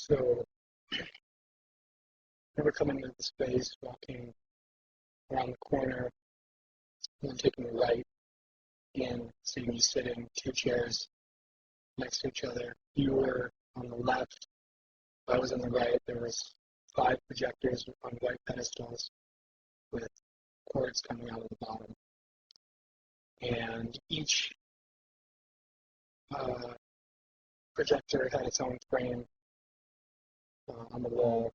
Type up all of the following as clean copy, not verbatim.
So I remember coming into the space, walking around the corner, and then taking a right in, so you can just sit in two chairs next to each other. You were on the left, I was on the right. There was 5 projectors on white pedestals with cords coming out of the bottom. And each uh, projector had its own frame on the wall,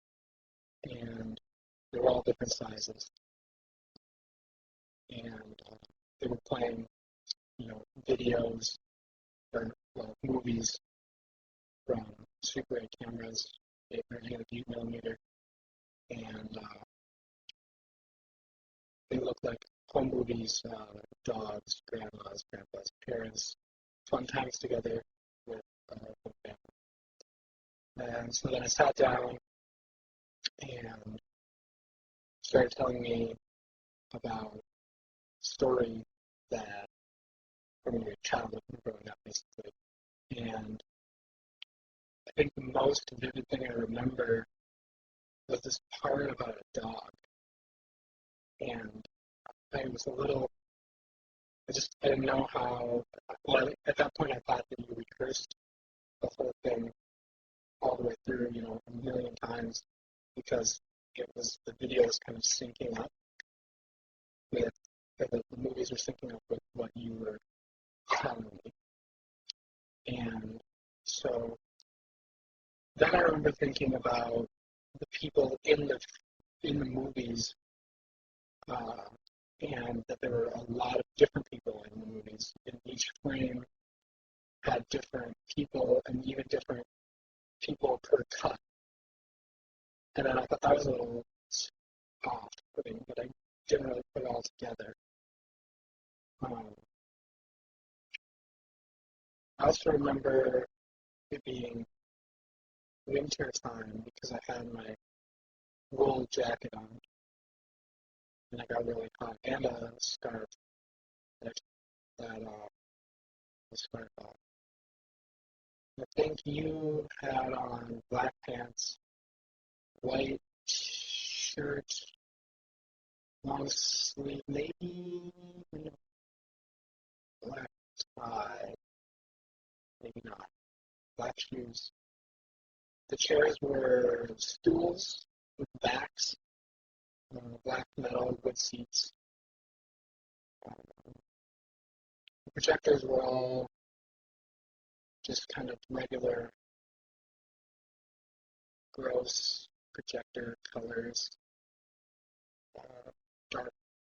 and they were all different sizes. And they were playing, videos or movies from Super 8 cameras, 8 millimeter, and they looked like home movies, dogs, grandpas, parents, fun times together with family. And so then I sat down and started telling me about a story that from your childhood growing up, basically. And I think the most vivid thing I remember was this part about a dog. And I was a little, I didn't know how, well, at that point I thought that you rehearsed the whole thing all the way through, a million times, because the video was kind of syncing up with, the movies were syncing up with what you were telling me. And so then I remember thinking about the people in the movies, and that there were a lot of different people in the movies. And each frame had different people and even different people per cut. And then I thought that was a little off-putting, but I didn't really put it all together. I also remember it being winter time because I had my wool jacket on and I got really hot, and a scarf that the scarf off. I think you had on black pants, white shirt, long sleeve, maybe black tie, maybe not. Black shoes. The chairs were stools with backs, black metal wood seats. The projectors were all just kind of regular, gross projector colors, dark,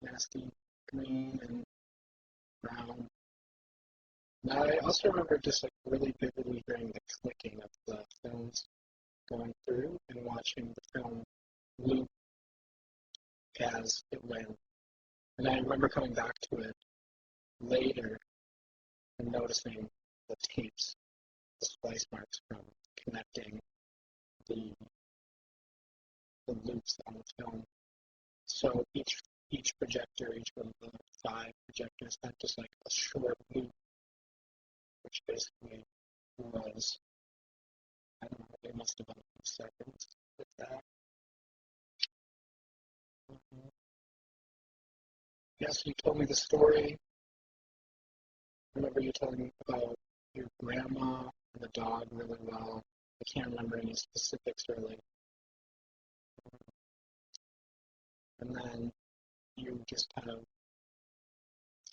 nasty green and brown. Now, I also remember just really vividly hearing the clicking of the films going through and watching the film loop as it went. And I remember coming back to it later and noticing the tapes, the splice marks from connecting the loops on the film. So each projector, each one of the 5 projectors had just a short loop, which basically was, I don't know, it must have been a few seconds with that. Yes, you told me the story. I remember you telling me about your grandma and the dog really well. I can't remember any specifics really. And then you just kind of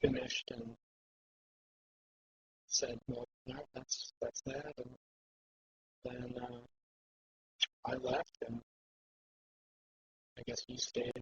finished and said, well, no, that's that. And then I left, and I guess you stayed